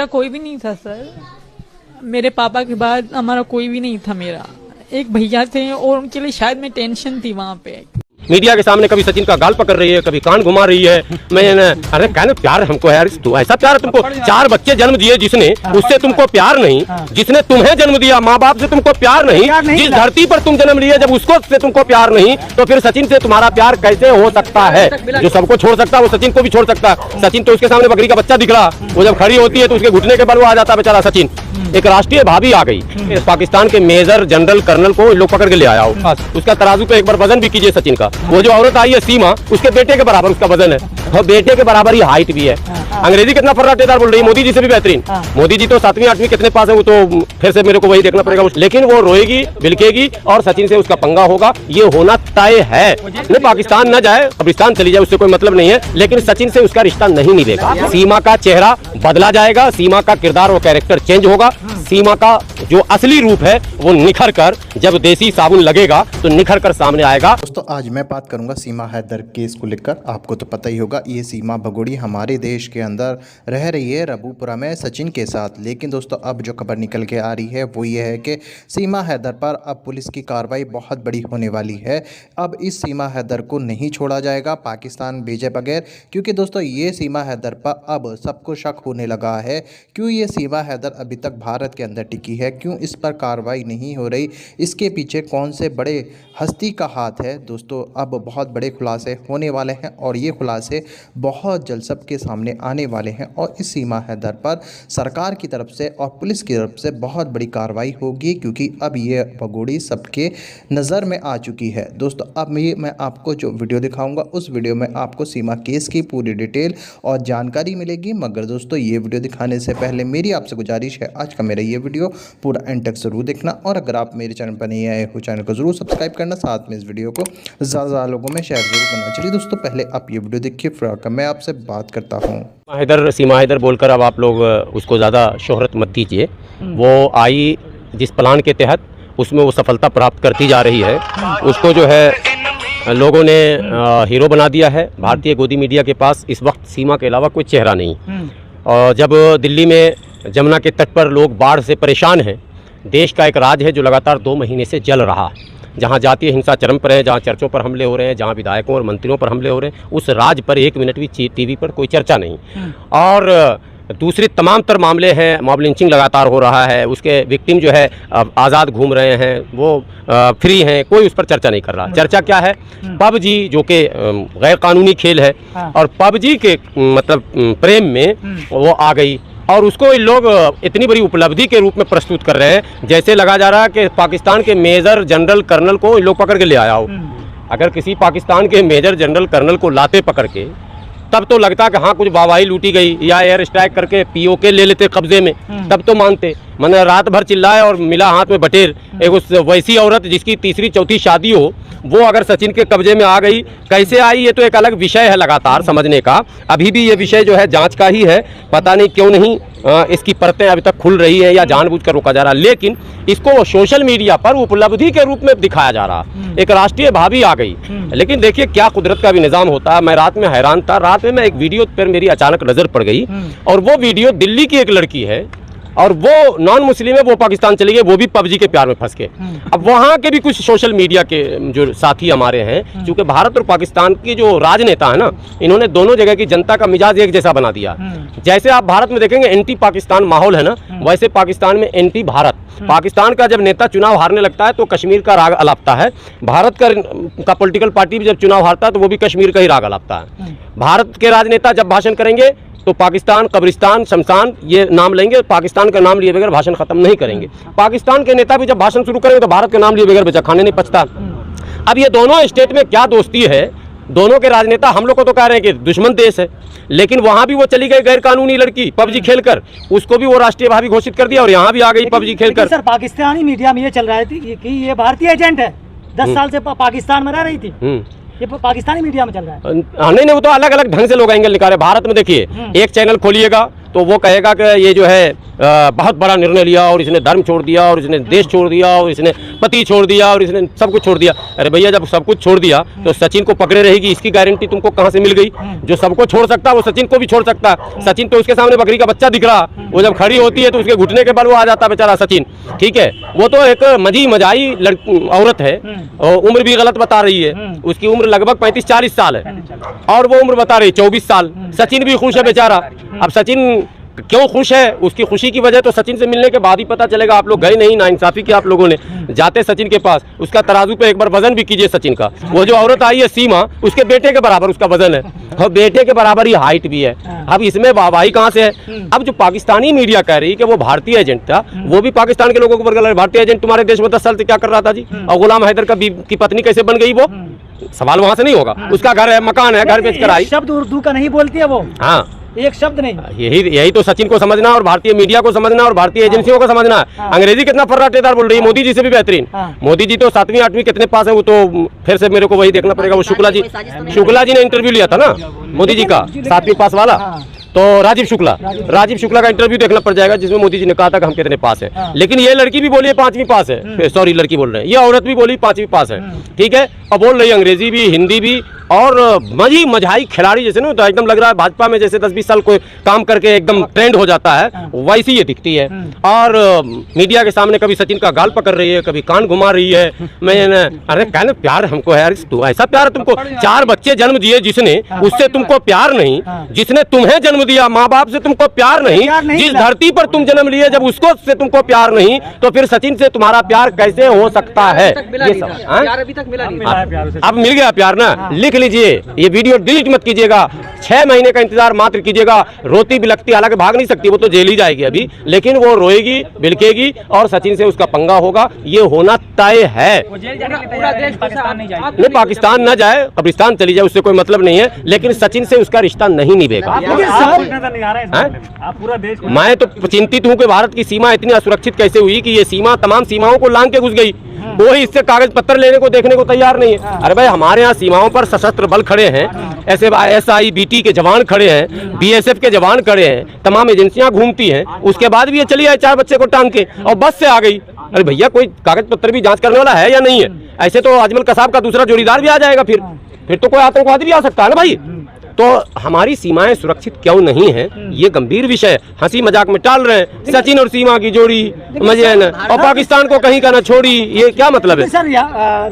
मेरा कोई भी नहीं था सर। मेरे पापा के बाद हमारा कोई भी नहीं था। मेरा एक भैया थे और उनके लिए शायद मैं टेंशन थी वहाँ पे। मीडिया के सामने कभी सचिन का गाल पकड़ रही है, कभी कान घुमा रही है। अरे कहने प्यार हमको है यार, तू ऐसा प्यार तुमको 4 बच्चे जन्म दिए जिसने, उससे तुमको प्यार नहीं। जिसने तुम्हें जन्म दिया, माँ बाप से तुमको प्यार नहीं। जिस धरती पर तुम जन्म लिए, जब उसको से तुमको प्यार नहीं, तो फिर सचिन से तुम्हारा प्यार कैसे हो सकता है? जो सबको छोड़ सकता है वो सचिन को भी छोड़ सकता है। सचिन तो उसके सामने बकरी का बच्चा दिख रहा, वो जब खड़ी होती है तो उसके घुटने के बल वो आ जाता है बेचारा सचिन। एक राष्ट्रीय भाभी आ गई, पाकिस्तान के मेजर जनरल कर्नल को लोग पकड़ के ले आया हो। उसका तराजू पे एक बार वजन भी कीजिए सचिन का। वो जो औरत आई है सीमा, उसके बेटे के बराबर उसका वजन है और बेटे के बराबर ही हाइट भी है। अंग्रेजी कितना फर्राटेदार बोल रही है, मोदी जी से भी बेहतरीन। मोदी जी तो 7वीं 8वीं कितने पास है, वो तो फिर से मेरे को वही देखना पड़ेगा। लेकिन वो रोएगी, बिलकेगी और सचिन से उसका पंगा होगा, ये होना तय है। नहीं पाकिस्तान न जाए, कब्रिस्तान चली जाए, उससे कोई मतलब नहीं है, लेकिन सचिन से उसका रिश्ता नहीं मिलेगा। सीमा का चेहरा बदला जाएगा, सीमा का किरदार और कैरेक्टर चेंज होगा। सीमा का जो असली रूप है वो निखर कर, जब देसी साबुन लगेगा तो निखर कर सामने आएगा। दोस्तों आज मैं बात करूंगा सीमा हैदर केस को लेकर। आपको तो पता ही होगा, ये सीमा भगोड़ी हमारे देश के अंदर रह रही है रबूपुरा में सचिन के साथ। लेकिन दोस्तों अब जो खबर निकल के आ रही है वो ये है कि सीमा हैदर पर अब पुलिस की कार्रवाई बहुत बड़ी होने वाली है। अब इस सीमा हैदर को नहीं छोड़ा जाएगा पाकिस्तान भेजे बगैर, क्योंकि दोस्तों ये सीमा हैदर पर अब सबको शक होने लगा है। क्यों ये सीमा हैदर अभी तक भारत के अंदर टिकी है, क्यों इस पर कार्रवाई नहीं हो रही, इसके पीछे कौन से बड़े हस्ती का हाथ है? दोस्तों अब बहुत बड़े खुलासे होने वाले हैं और ये खुलासे बहुत जल्द सबके सामने आने वाले हैं और इस सीमा हैदर पर सरकार की तरफ से और पुलिस की तरफ से बहुत बड़ी कार्रवाई होगी, क्योंकि अब ये भगोड़ी सबके नज़र में आ चुकी है। दोस्तों अब मैं आपको जो वीडियो दिखाऊंगा उस वीडियो में आपको सीमा केस की पूरी डिटेल और जानकारी मिलेगी। मगर दोस्तों ये वीडियो दिखाने से पहले मेरी आपसे गुजारिश है, आज का मेरा ये वीडियो पूरा एंड तक जरूर देखना और अगर आप मेरे चैनल पर नहीं आए हो चैनल को जरूर सब्सक्राइब करना, साथ में इस वीडियो को ज़्यादा लोगों में शेयर जरूर करना। चलिए दोस्तों पहले आप ये वीडियो देखिए, फिर आकर मैं आपसे बात करता हूँ। सीमा हैदर बोलकर अब आप लोग उसको ज़्यादा शोहरत मत दीजिए। वो आई जिस प्लान के तहत, उसमें वो सफलता प्राप्त करती जा रही है। उसको जो है लोगों ने हीरो बना दिया है। भारतीय गोदी मीडिया के पास इस वक्त सीमा के अलावा कोई चेहरा नहीं। और जब दिल्ली में जमुना के तट पर लोग बाढ़ से परेशान हैं, देश का एक राज है जो लगातार 2 महीने से जल रहा, जहां जातीय हिंसा चरम पर है, जहां चर्चों पर हमले हो रहे हैं, जहां विधायकों और मंत्रियों पर हमले हो रहे हैं, उस राज पर 1 मिनट भी टीवी पर कोई चर्चा नहीं। और दूसरे तमाम तर मामले हैं, मॉब लिंचिंग लगातार हो रहा है, उसके विक्टिम जो है आज़ाद घूम रहे हैं, वो फ्री हैं, कोई उस पर चर्चा नहीं कर रहा। चर्चा क्या है? पबजी जो कि गैर कानूनी खेल है और पबजी के मतलब प्रेम में वो आ गई और उसको इन लोग इतनी बड़ी उपलब्धि के रूप में प्रस्तुत कर रहे हैं, जैसे लगा जा रहा है कि पाकिस्तान के मेजर जनरल कर्नल को इन लोग पकड़ के ले आया हो। अगर किसी पाकिस्तान के मेजर जनरल कर्नल को लाते पकड़ के, तब तो लगता कि हाँ कुछ वाहवाही लूटी गई, या एयर स्ट्राइक करके पीओके ले लेते कब्जे में, तब तो मानते। मैंने रात भर चिल्लाए और मिला हाथ में बटेर। एक उस वैसी औरत जिसकी 3री 4थी शादी हो, वो अगर सचिन के कब्जे में आ गई, कैसे आई, ये तो एक अलग विषय है लगातार समझने का। अभी भी ये विषय जो है जांच का ही है, पता नहीं क्यों नहीं इसकी परतें अभी तक खुल रही है या जानबूझकर रोका जा रहा। लेकिन इसको सोशल मीडिया पर उपलब्धि के रूप में दिखाया जा रहा। एक राष्ट्रीय भाभी आ गई। लेकिन देखिए क्या कुदरत का भी निज़ाम होता है। मैं रात में हैरान था, रात में मैं एक वीडियो पर मेरी अचानक नज़र पड़ गई और वो वीडियो दिल्ली की एक लड़की है और वो नॉन मुस्लिम है, वो पाकिस्तान चली गई, वो भी पबजी के प्यार में फंस के। अब वहाँ के भी कुछ सोशल मीडिया के जो साथी हमारे हैं, क्योंकि भारत और पाकिस्तान की जो राजनेता है ना, इन्होंने दोनों जगह की जनता का मिजाज एक जैसा बना दिया। जैसे आप भारत में देखेंगे एंटी पाकिस्तान माहौल है ना, वैसे पाकिस्तान में एंटी भारत। पाकिस्तान का जब नेता चुनाव हारने लगता है तो कश्मीर का राग अलापता है। भारत का पॉलिटिकल पार्टी भी जब चुनाव हारता है तो वो भी कश्मीर का ही राग अलापता है। भारत के राजनेता जब भाषण करेंगे तो पाकिस्तान, कब्रिस्तान, शमशान ये नाम लेंगे, पाकिस्तान का नाम लिए बगैर भाषण खत्म नहीं करेंगे। पाकिस्तान के नेता भी जब भाषण शुरू करेंगे तो भारत के नाम लिए बगैर बेचा खाने नहीं पचता। अब ये दोनों स्टेट में क्या दोस्ती है? दोनों के राजनेता हम लोग को तो कह रहे हैं कि दुश्मन देश है, लेकिन वहां भी वो चली गई गैर कानूनी लड़की पबजी खेलकर, उसको भी वो राष्ट्रीय भाभी घोषित कर दिया और यहाँ भी आ गई पबजी खेलकर। सर पाकिस्तानी मीडिया में ये चल रहा है कि ये भारतीय एजेंट है, 10 साल से पाकिस्तान में रह रही थी। ये पाकिस्तानी मीडिया में चल रहा है। नहीं वो तो अलग अलग ढंग से लोग एंगल निकाले। भारत में देखिए एक चैनल खोलिएगा तो वो कहेगा कि ये जो है बहुत बड़ा निर्णय लिया और इसने धर्म छोड़ दिया और इसने देश छोड़ दिया और इसने पति छोड़ दिया और इसने सब कुछ छोड़ दिया। अरे भैया जब सब कुछ छोड़ दिया तो सचिन को पकड़े रहेगी, इसकी गारंटी तुमको कहाँ से मिल गई? जो सबको छोड़ सकता है वो सचिन को भी छोड़ सकता है। सचिन तो उसके सामने बकरी का बच्चा दिख रहा, वो जब खड़ी होती है तो उसके घुटने के बल वो आ जाता बेचारा सचिन। ठीक है, वो तो एक मजाई औरत है और उम्र भी गलत बता रही है, उसकी उम्र लगभग 35-40 साल है और वो उम्र बता रही 24 साल। सचिन भी खुश है बेचारा। अब सचिन क्यों खुश है, उसकी खुशी की वजह तो सचिन से मिलने के बाद ही पता चलेगा। आप लोग गए नहीं, नाइंसाफी की आप लोगों ने। जाते सचिन के पास, उसका तराजू पे एक बार वजन भी कीजिए सचिन का। वो जो औरत आई है सीमा, उसके बेटे के बराबर उसका वजन है और बेटे के बराबर ही हाइट भी है। अब इसमें वाहवाही कहाँ से है? अब जो पाकिस्तानी मीडिया कह रही है कि वो भारतीय एजेंट था, वो भी पाकिस्तान के लोगों को बरगला है। भारतीय एजेंट तुम्हारे देश में 10 साल से क्या कर रहा था जी? और गुलाम हैदर की पत्नी कैसे बन गई? वो सवाल वहां से नहीं होगा। उसका घर है, मकान है, घर बेच कर आई। शब्द उर्दू का नहीं बोलती है वो, हाँ एक शब्द नहीं। यही तो सचिन को समझना और भारतीय मीडिया को समझना और भारतीय एजेंसियों को समझना है। अंग्रेजी कितना फर्राटेदार बोल रही है, मोदी जी से भी बेहतरीन। मोदी जी तो 7वीं 8वीं कितने पास है, वो तो फिर से मेरे को वही देखना पड़ेगा। वो शुक्ला जी ने इंटरव्यू लिया था ना मोदी जी का, 7वीं पास वाला, तो राजीव शुक्ला का इंटरव्यू देखना पड़ जाएगा, जिसमें मोदी जी ने कहा था कि हम कितने पास है। लेकिन ये लड़की भी बोली 5वीं पास है, सॉरी लड़की बोल रहे हैं, ये औरत भी बोली 5वीं पास है। ठीक है, और बोल रही अंग्रेजी भी, हिंदी भी, और मजाई खिलाड़ी जैसे ना, तो एकदम लग रहा है भाजपा में जैसे 20-20 साल कोई काम करके एकदम ट्रेंड हो जाता है, वैसी ये दिखती है। और मीडिया के सामने कभी सचिन का गाल पकड़ रही है, कभी कान घुमा रही है। मैंने अरे कहना प्यार हमको है यार, तू ऐसा प्यार तुमको? 4 बच्चे जन्म दिए जिसने, उससे तुमको प्यार नहीं? जिसने तुम्हें जन्म दिया, माँ बाप से तुमको प्यार नहीं? जिस धरती पर तुम जन्म लिए जब उसको से तुमको प्यार नहीं, तो फिर सचिन से तुम्हारा प्यार कैसे हो सकता है? ये सब अभी तक मिला नहीं। अब मिल गया प्यार ना, लिख लीजिए। ये वीडियो डिलीट मत कीजिएगा, 6 महीने का इंतजार मात्र कीजिएगा। रोती बिलखती, हालांकि भाग नहीं सकती, वो तो जेल ही जाएगी अभी, लेकिन वो रोएगी, बिलखेगी और सचिन से उसका पंगा होगा, ये होना तय है। नहीं, पाकिस्तान न जाए, कब्रिस्तान चली जाए, उससे कोई मतलब नहीं है, लेकिन सचिन से उसका रिश्ता नहीं निभेगा। मैं तो चिंतित हूँ कि भारत की सीमा इतनी असुरक्षित कैसे हुई कि ये सीमा तमाम सीमाओं को लांग के घुस गई। कोई इससे कागज पत्र लेने को देखने को तैयार नहीं है। अरे भाई हमारे यहाँ सीमाओं पर सशस्त्र बल खड़े हैं, SIBT के जवान खड़े हैं, BSF के जवान खड़े हैं, तमाम एजेंसियां घूमती हैं, उसके बाद भी ये चली आई 4 बच्चे को टांग के और बस से आ गई। अरे भैया कोई कागज पत्र भी जांच करने वाला है या नहीं है? ऐसे तो अजमल कसाब का दूसरा जोड़ीदार भी आ जाएगा, फिर तो कोई आतंकवादी भी आ सकता है ना भाई। तो हमारी सीमाएं सुरक्षित क्यों नहीं है, ये गंभीर विषय। हंसी मजाक में टाल रहे हैं, सचिन और सीमा की जोड़ी मजे है ना, और पाकिस्तान को कहीं का ना छोड़ी, ये क्या मतलब है? सर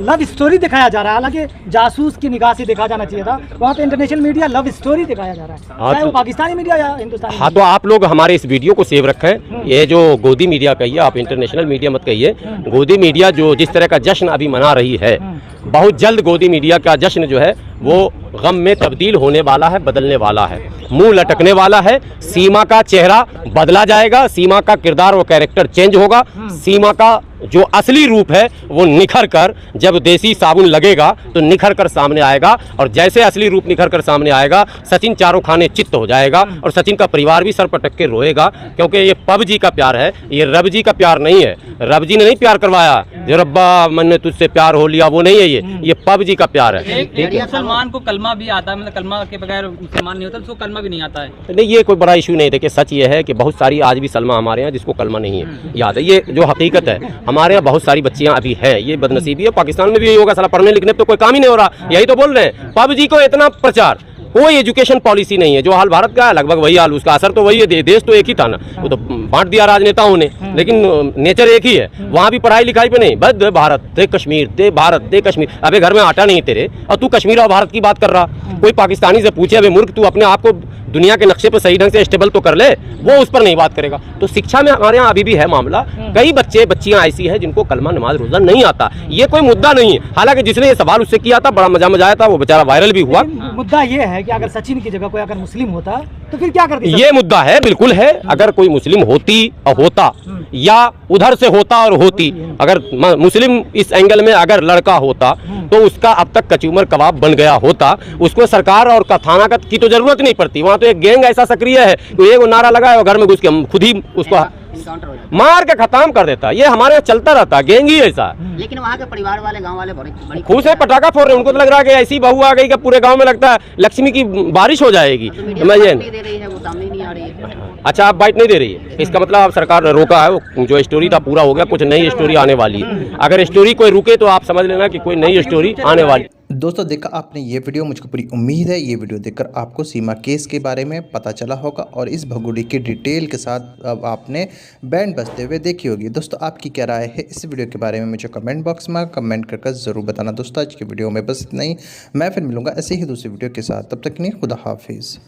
लव स्टोरी दिखाया जा रहा है, हालांकि जासूस की निगाह से देखा जाना चाहिए था, वहाँ पे इंटरनेशनल मीडिया लव स्टोरी दिखाया जा रहा है, चाहे वो पाकिस्तानी मीडिया या हिंदुस्तानी। हाँ, तो आप लोग हमारे इस वीडियो को सेव रखें। ये जो गोदी मीडिया कहिए, आप इंटरनेशनल मीडिया मत कहिए, गोदी मीडिया जो जिस तरह का जश्न अभी मना रही है, बहुत जल्द गोदी मीडिया का जश्न जो है वो गम में तब्दील होने वाला है, बदलने वाला है, मुंह लटकने वाला है। सीमा का चेहरा बदला जाएगा, सीमा का किरदार और कैरेक्टर चेंज होगा। सीमा का जो असली रूप है वो निखर कर, जब देसी साबुन लगेगा तो निखर कर सामने आएगा, और जैसे असली रूप निखर कर सामने आएगा, सचिन चारों खाने चित्त हो जाएगा और सचिन का परिवार भी सर पटक के रोएगा, क्योंकि ये पबजी का प्यार है, ये रब जी का प्यार नहीं है। रब जी ने नहीं प्यार करवाया, जो रब्बा मैंने तुझसे प्यार हो लिया, वो नहीं है, ये पबजी का प्यार है। ठीक है, मुसलमान को कलमा भी आता है, मतलब कलमा के बगैर मुसलमान नहीं होता, उसको कलमा भी नहीं आता है। नहीं, ये कोई बड़ा इशू नहीं। देखिए सच ये है कि बहुत सारी आज भी सलमा हमारे यहाँ जिसको कलमा नहीं है याद है, ये जो हकीकत है। हमारे यहाँ बहुत सारी बच्चियां अभी हैं, ये बदनसीबी है। पाकिस्तान में भी यही होगा, साला पढ़ने लिखने पे तो कोई काम ही नहीं हो रहा, यही तो बोल रहे हैं। पबजी को इतना प्रचार, कोई एजुकेशन पॉलिसी नहीं है। जो हाल भारत का है लगभग वही हाल, उसका असर तो वही है। देश तो एक ही था ना, वो तो बांट दिया राजनेताओं ने, लेकिन नेचर एक ही है। वहाँ भी पढ़ाई लिखाई पे नहीं, बस दे भारत दे कश्मीर, दे भारत दे कश्मीर। अबे घर में आटा नहीं तेरे और तू कश्मीर और भारत की बात कर रहा। कोई पाकिस्तानी से पूछे अबे मूर्ख तू अपने आप को दुनिया के नक्शे पर सही ढंग से स्टेबल तो कर ले, वो उस पर नहीं बात करेगा। तो शिक्षा में हमारे यहाँ अभी भी है मामला। कई बच्चियां ऐसी हैं जिनको कलमा नमाज रोजा नहीं आता, ये कोई मुद्दा नहीं है। हालांकि जिसने ये सवाल उससे किया था बड़ा मजा आया था, वो बेचारा वायरल भी हुआ। मुद्दा ये है कि अगर सचिन की जगह कोई अगर मुस्लिम होता तो फिर क्या करती? ये मुद्दा है, बिल्कुल है। अगर कोई मुस्लिम होती और होता, या उधर से होता और होती, अगर मुस्लिम इस एंगल में अगर लड़का होता तो उसका अब तक कचूमर कबाब बन गया होता। उसको सरकार और थानागत की तो जरूरत नहीं पड़ती। वहाँ तो एक गैंग ऐसा सक्रिय है, तो एक नारा लगाए और घर में घुस के खुद ही उसको इनकाउंटर हो जाता मार के खत्म कर देता। ये हमारे यहाँ चलता रहता, गैंग ही ऐसा। है। लेकिन वहाँ के परिवार वाले गांव वाले बड़ी खुद से पटाखा फोड़ रहे हैं। उनको तो लग रहा है कि ऐसी बहू आ गई कि पूरे गांव में लगता है लक्ष्मी की बारिश हो जाएगी। मीडिया नहीं दे रही है, वो सामने नहीं आ रही है। अच्छा, आप बाइट नहीं दे रही है, इसका मतलब आप सरकार ने रोका है। वो जो स्टोरी था पूरा हो गया, कुछ नई स्टोरी आने वाली है। अगर स्टोरी कोई रुके तो आप समझ लेना कि कोई नई स्टोरी आने वाली। दोस्तों देखा आपने ये वीडियो, मुझको पूरी उम्मीद है ये वीडियो देखकर आपको सीमा केस के बारे में पता चला होगा और इस भगोड़ी की डिटेल के साथ अब आपने बैंड बजते हुए देखी होगी। दोस्तों आपकी क्या राय है इस वीडियो के बारे में मुझे कमेंट बॉक्स में कमेंट करके ज़रूर बताना। दोस्तों आज की वीडियो में बस इतना ही, मैं फिर मिलूँगा ऐसे ही दूसरी वीडियो के साथ, तब तक नहीं, खुदा हाफिज़।